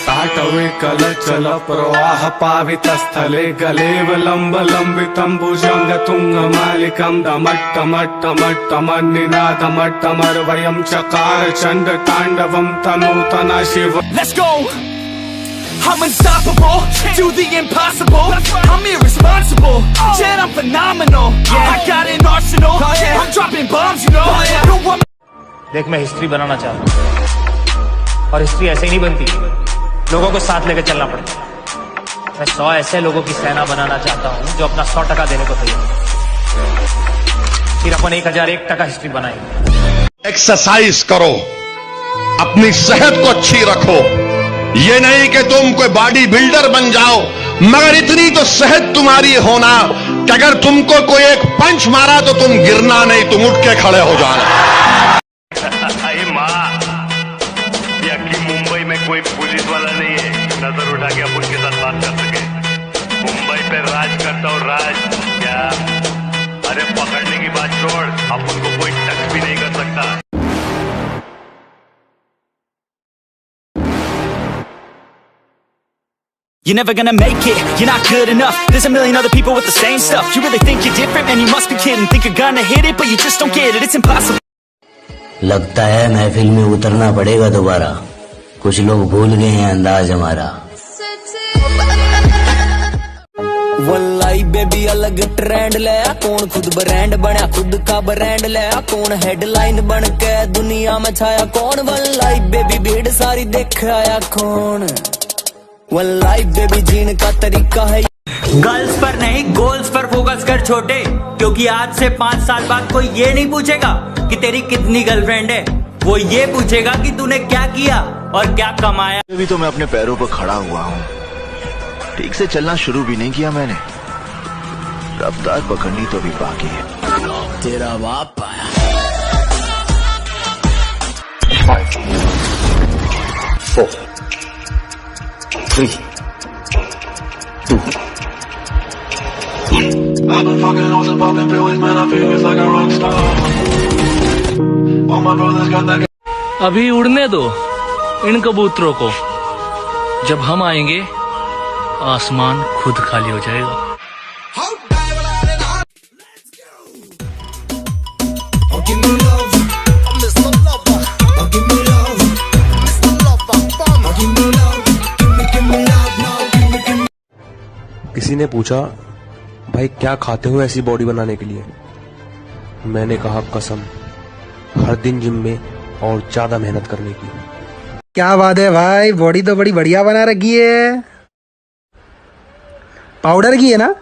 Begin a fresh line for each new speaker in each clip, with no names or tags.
ताटवे कलचल प्रवाह पावितस्थले गलेव लम्ब लम्बितं भुजंग तुंग मालिकं दमट्टमट्टमट्टमन्निनादमट्टमर्वयं चकार Chand तांडवं तनूतना Shiv.
Let's go! I'm unstoppable, do the impossible. I'm irresponsible, yet I'm phenomenal. I got an arsenal, I'm dropping bombs, you know. No one...
देख, मैं history बनाना चाहता हूँ, और history ऐसे ही नहीं बनती, लोगों को साथ लेकर चलना पड़ता है। मैं 100 ऐसे लोगों की सेना बनाना चाहता हूँ जो अपना 100% देने को तैयार, फिर अपन 1001% हिस्ट्री बनाएंगे।
एक्सरसाइज करो, अपनी सेहत को अच्छी रखो। ये नहीं कि तुम कोई बॉडी बिल्डर बन जाओ, मगर इतनी तो सेहत तुम्हारी होना कि अगर तुमको कोई एक पंच मारा तो तुम गिरना नहीं, तुम उठ के खड़े हो जाना।
माँ, कि मुंबई में कोई पुलिस वाला नहीं है नजर उठा के अपन के साथ बात कर सके। मुंबई पे राज करता हूँ, राज क्या? अरे पकड़ने की बात छोड़, अपन को कोई टच भी नहीं कर सकता।
You're never gonna make it, you're not good enough. There's a million other people with the same stuff. You really think you're different? Man, you must be kidding. Think you're gonna hit it, but you just don't get it. It's impossible.
लगता है महफिल में उतरना पड़ेगा दोबारा, कुछ लोग भूल गए हैं अंदाज हमारा।
वल्लाई बेबी अलग ट्रेंड ले, कौन खुद ब्रांड बना, खुद का ब्रांड ले, कौन हेडलाइन बन के दुनिया में छाया, कौन वल्लाई बेबी भीड़ सारी देख आया कौन। वल्लाई बेबी जीने का तरीका है।
गर्ल्स पर नहीं, गोल्स पर फोकस कर छोटे, क्योंकि आज से 5 साल बाद कोई ये नहीं पूछेगा कि तेरी कितनी गर्लफ्रेंड है, वो ये पूछेगा कि तूने क्या किया और क्या कमाया।
अभी तो मैं अपने पैरों पर खड़ा हुआ हूँ, ठीक से चलना शुरू भी नहीं किया मैंने, रफ्तार पकड़नी तो भी बाकी है।
तेरा बाप आया।
5 4 3 2
I've been fucking hoes and popping pills, man, I feel it's like a rock star. All my brothers got that.
अभी उड़ने दो इन कबूतरों को, जब हम आएंगे आसमान खुद खाली हो जाएगा।
किसी ने पूछा, भाई क्या खाते हो ऐसी बॉडी बनाने के लिए? मैंने कहा कसम, हर दिन जिम में और ज्यादा मेहनत करने की।
क्या बात है भाई, बॉडी तो बड़ी बढ़िया बना रखी है। पाउडर की है ना?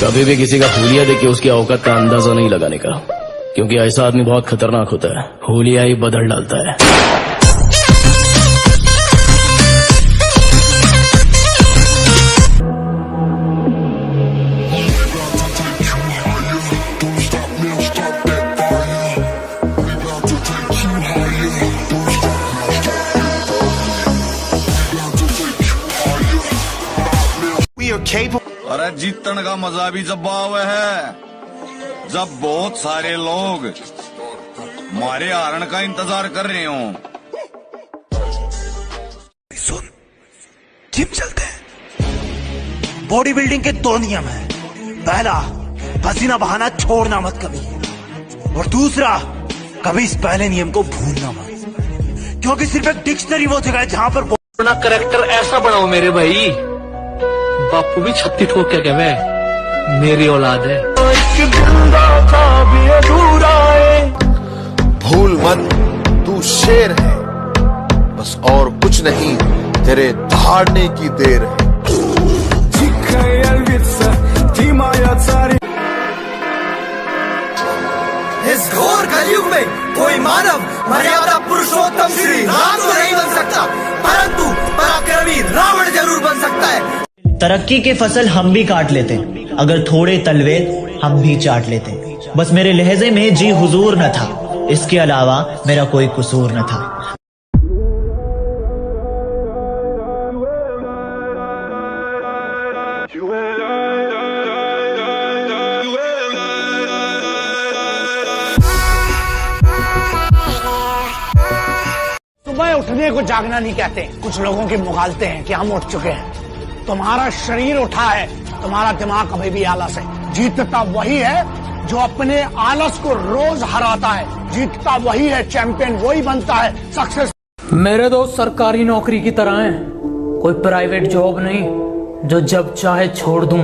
कभी भी किसी का हुलिया देख के उसकी औकात का अंदाजा नहीं लगाने का, क्योंकि ऐसा आदमी बहुत खतरनाक होता है, हुलिया ही बदल डालता है।
अरे जीतन का मजा भी जब आवे है, जब बहुत सारे लोग हमारे हारण का इंतजार कर रहे हो।
सुन, जिम चलते हैं। बॉडी बिल्डिंग के 2 नियम हैं। पहला, पसीना बहाना छोड़ना मत कभी, और दूसरा, कभी इस पहले नियम को भूलना मत, क्योंकि सिर्फ एक डिक्शनरी वो जगह है जहां पर
अपना करैक्टर ऐसा बनाओ मेरे भाई, बापू भी 36 ठोक के कहे मेरी औलाद है।
भूल मत, तू शेर है, बस और कुछ नहीं, तेरे दहाड़ने की देर है।
इस घोर कलयुग में कोई मानव मर्यादा पुरुषोत्तम श्री राम तो नहीं बन सकता, परंतु पराक्रमी रावण जरूर बन सकता है।
तरक्की की फसल हम भी काट लेते, अगर थोड़े तलवे हम भी चाट लेते। बस मेरे लहजे में जी हुजूर न था, इसके अलावा मेरा कोई कसूर न था।
सुबह
उठने को जागना नहीं कहते, कुछ लोगों के मुगालते हैं कि हम उठ चुके हैं। तुम्हारा शरीर उठा है, तुम्हारा दिमाग अभी भी आलस है। जीतता वही है जो अपने आलस को रोज हराता है। जीतता वही है, चैंपियन वही बनता है, सक्सेस।
मेरे दोस्त सरकारी नौकरी की तरह हैं, कोई प्राइवेट जॉब नहीं जो जब चाहे छोड़ दूं।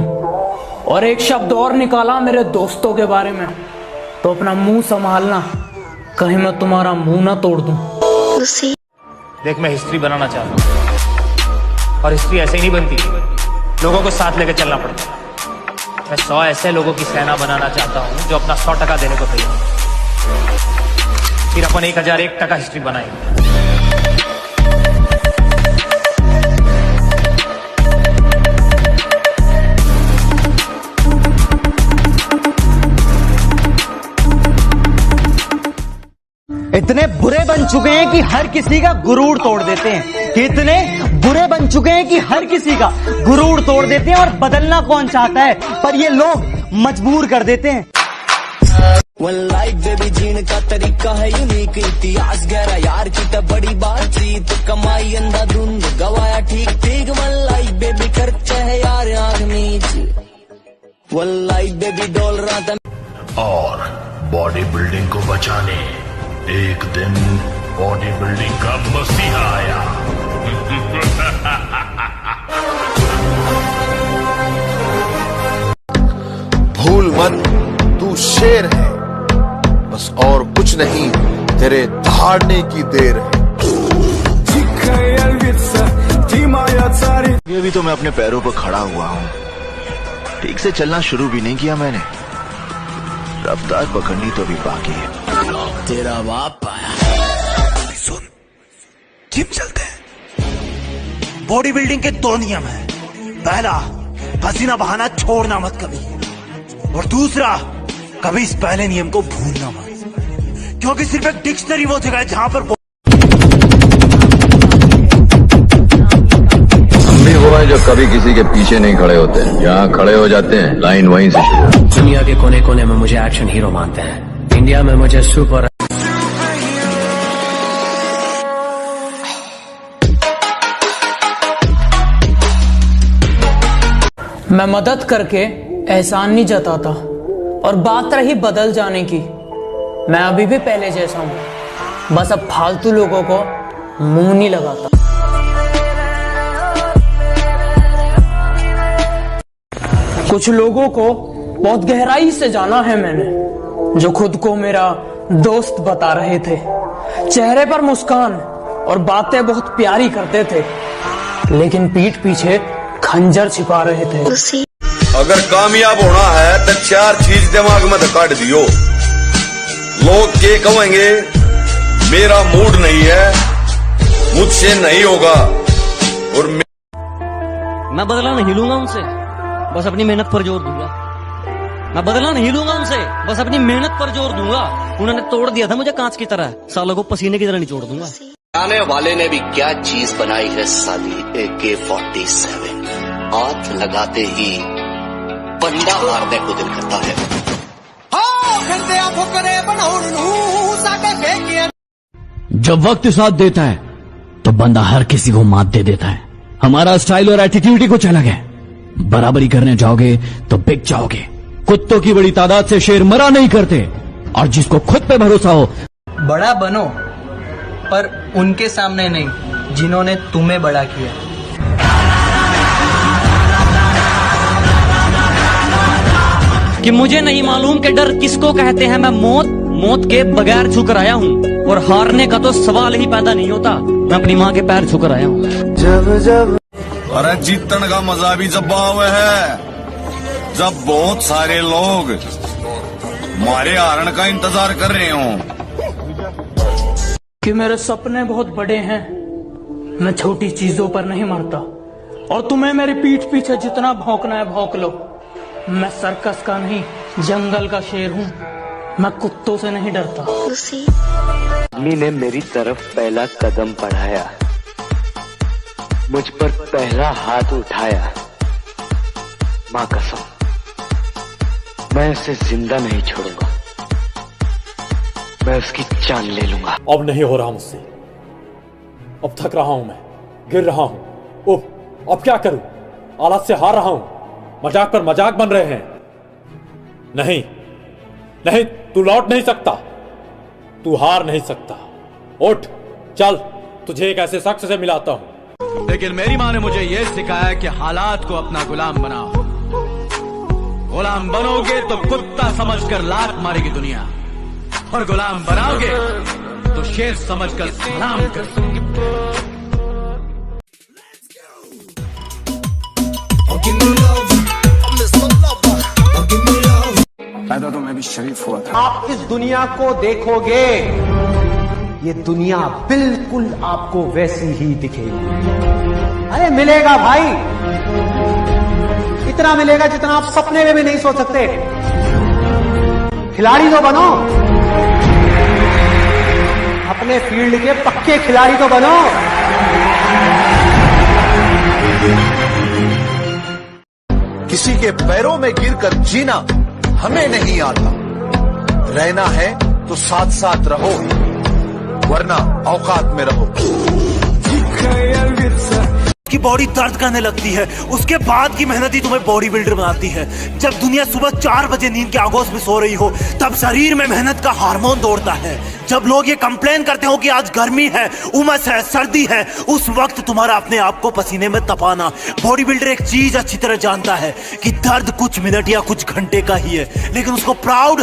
और एक शब्द और निकाला मेरे दोस्तों के बारे में तो अपना मुंह संभालना, कहीं मैं तुम्हारा मुंह ना तोड़ दूं।
देख, मैं हिस्ट्री बनाना चाहता हूँ और हिस्ट्री ऐसे ही नहीं बनती, लोगों को साथ लेकर चलना पड़ता है। मैं 100 ऐसे लोगों की सेना बनाना चाहता हूँ जो अपना 100% देने को तैयार, फिर अपन 1001% हिस्ट्री बनाएंगे।
इतने बुरे बन चुके हैं कि हर किसी का गुरूर तोड़ देते हैं। इतने बुरे बन चुके हैं कि हर किसी का गुरूर तोड़ देते हैं। और बदलना कौन चाहता है, पर ये लोग मजबूर कर देते हैं।
वन लाइफ बेबी जीने का तरीका है यूनिक, इतिहास गहरा यार की तो बड़ी बातचीत, कमाई अंधाधुंध गवाया ठीक ठीक। वन लाइफ बेबी खर्चा है यार आंख मीच, वन लाइफ बेबी डॉल रहा था।
और बॉडी बिल्डिंग को बचाने एक दिन बॉडी बिल्डिंग का मसीहा आया।
भूल मत, तू शेर है, बस और कुछ नहीं, तेरे दहाड़ने की देर है। अभी तो मैं अपने पैरों पर खड़ा हुआ हूँ, ठीक से चलना शुरू भी नहीं किया मैंने, रफ्तार पकड़नी तो भी बाकी है।
तेरा बाप आया।
सुन, जिम चलते हैं। बॉडी बिल्डिंग के 2 नियम हैं। पहला, पसीना बहाना छोड़ना मत कभी, और दूसरा, कभी इस पहले नियम को भूलना मत, क्योंकि सिर्फ एक डिक्शनरी वो जगह है जहां पर
हम भी वो हैं जो कभी किसी के पीछे नहीं खड़े होते, जहाँ खड़े हो जाते हैं लाइन वहीं से शुरू।
दुनिया के कोने कोने में मुझे एक्शन हीरो मानते हैं, इंडिया में मुझे सुपर।
मैं मदद करके एहसान नहीं जताता, और बात रही बदल जाने की, मैं अभी भी पहले जैसा हूं, बस अब फालतू लोगों को मुंह नहीं लगाता। कुछ लोगों को बहुत गहराई से जाना है मैंने, जो खुद को मेरा दोस्त बता रहे थे। चेहरे पर मुस्कान और बातें बहुत प्यारी करते थे, लेकिन पीठ पीछे खंजर छिपा रहे थे।
अगर कामयाब होना है तो 4 चीज दिमाग में काट दियो। लोग के कहेंगे, मेरा मूड नहीं है, मुझसे नहीं होगा, और
मैं बदला नहीं लूंगा उनसे, बस अपनी मेहनत पर जोर दूंगा। मैं बदला नहीं लूंगा उनसे, बस अपनी मेहनत पर जोर दूंगा। उन्होंने तोड़ दिया था मुझे कांच की तरह, सालों को पसीने की तरह निचोड़ दूंगा।
आने वाले ने भी क्या चीज बनाई है साली, AK-47। हाथ लगाते ही बंदा मारने को दिल करता है।
जब वक्त साथ देता है तो बंदा हर किसी को मात दे देता है। हमारा स्टाइल और एटीट्यूड ही कुछ अलग है। बराबरी करने जाओगे तो बिक जाओगे। कुत्तों की बड़ी तादाद से शेर मरा नहीं करते, और जिसको खुद पे भरोसा हो।
बड़ा बनो, पर उनके सामने नहीं जिन्होंने तुम्हें बड़ा किया।
कि मुझे नहीं मालूम कि डर किसको कहते हैं। मैं मौत के बगैर झुक आया हूँ, और हारने का तो सवाल ही पैदा नहीं होता। मैं अपनी माँ के पैर झुक आया हूँ।
जब अरे जीतने का मजा भी जब आवे है, जब बहुत सारे लोग हमारे हारण का इंतजार कर रहे हों।
कि मेरे सपने बहुत बड़े हैं, मैं छोटी चीजों पर नहीं मरता, और तुम्हें मेरी पीठ पीछे जितना भौंकना है भौंक लो। मैं सर्कस का नहीं, जंगल का शेर हूँ, मैं कुत्तों से नहीं डरता।
आदमी ने मेरी तरफ पहला कदम बढ़ाया, मुझ पर पहला हाथ उठाया। माँ कसम, मैं उसे जिंदा नहीं छोड़ूंगा, मैं उसकी जान ले लूंगा।
अब नहीं हो रहा मुझसे,
अब थक रहा हूं, मैं गिर रहा हूं। उफ, अब क्या करूं? हालात से हार रहा हूं। मजाक पर मजाक बन रहे हैं। नहीं नहीं, तू लौट नहीं सकता, तू हार नहीं सकता। उठ, चल, तुझे एक ऐसे शख्स से मिलाता हूं।
लेकिन मेरी माँ ने मुझे यह सिखाया कि हालात को अपना गुलाम बनाओ। गुलाम बनोगे तो कुत्ता समझकर लात मारेगी दुनिया, और गुलाम बनाओगे तो शेर समझकर सलाम करेगी।
पैदा तो मैं भी शरीफ हुआ था।
आप इस दुनिया को देखोगे, ये दुनिया बिल्कुल आपको वैसी ही दिखेगी। अरे मिलेगा भाई, इतना मिलेगा जितना आप सपने में भी नहीं सोच सकते। खिलाड़ी तो बनो, अपने फील्ड के पक्के खिलाड़ी तो बनो।
किसी के पैरों में गिरकर जीना हमें नहीं आता। रहना है तो साथ साथ रहो, वरना औकात में रहो।
की बॉडी दर्द करने लगती है, उसके बाद की मेहनत ही तुम्हें बॉडी बिल्डर बनाती है। जब दुनिया सुबह 4 बजे नींद के आगोश में सो रही हो, तब शरीर में मेहनत का हार्मोन दौड़ता है। जब लोग ये कंप्लेन करते हो कि आज गर्मी है, उमस है, सर्दी है, उस वक्त तुम्हारा अपने आप को पसीने में तपाना। बॉडी बिल्डर एक चीज अच्छी तरह जानता है कि दर्द कुछ मिनट या कुछ घंटे का ही है, लेकिन उसको प्राउड